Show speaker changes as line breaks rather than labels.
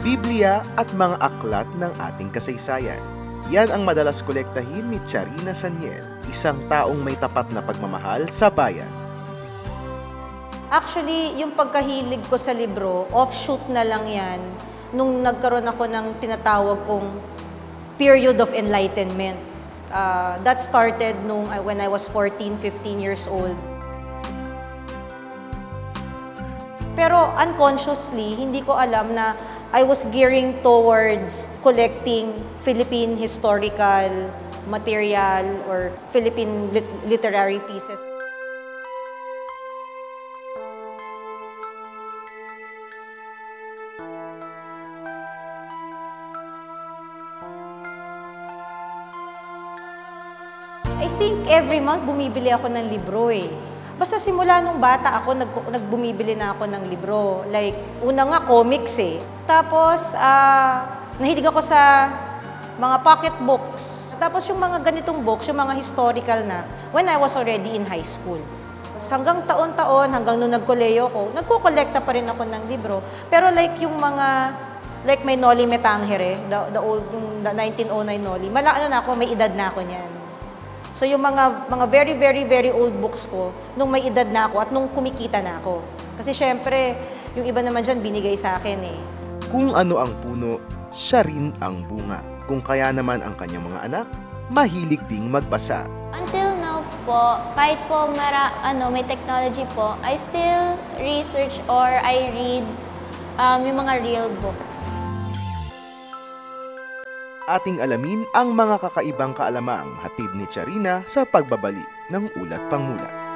Biblia at mga aklat ng ating kasaysayan. Yan ang madalas kolektahin ni Charina Saniel, isang taong may tapat na pagmamahal sa bayan.
Actually, yung pagkahilig ko sa libro, offshoot na lang yan nung nagkaroon ako ng tinatawag kong period of enlightenment. That started when I was 14, 15 years old. Pero unconsciously, hindi ko alam na I was gearing towards collecting Philippine historical material or Philippine literary pieces. I think every month bumibili ako ng libro eh. Basta simula nung bata ako, nagbumibili na ako ng libro. Like, una nga comics eh. Tapos, nahilig ako sa mga pocket books. Tapos yung mga ganitong books, yung mga historical na, when I was already in high school. Tapos hanggang taon-taon, hanggang nung nagkoleyo ko, nagkukolekta pa rin ako ng libro. Pero like yung mga, like may Noli Me Tangere, the old, yung 1909 Noli, ano na ako, may edad na ako niyan. So yung mga very, very, very old books ko, nung may edad na ako at nung kumikita na ako. Kasi syempre, yung iba naman dyan binigay sa akin eh.
Kung ano ang puno, siya rin ang bunga. Kung kaya naman ang kanyang mga anak, mahilig ding magbasa.
Until now po, kahit po may technology po, I still research or I read yung mga real books.
Ating alamin ang mga kakaibang kaalamang hatid ni Charina sa pagbabalik ng Ulat Pangmulat.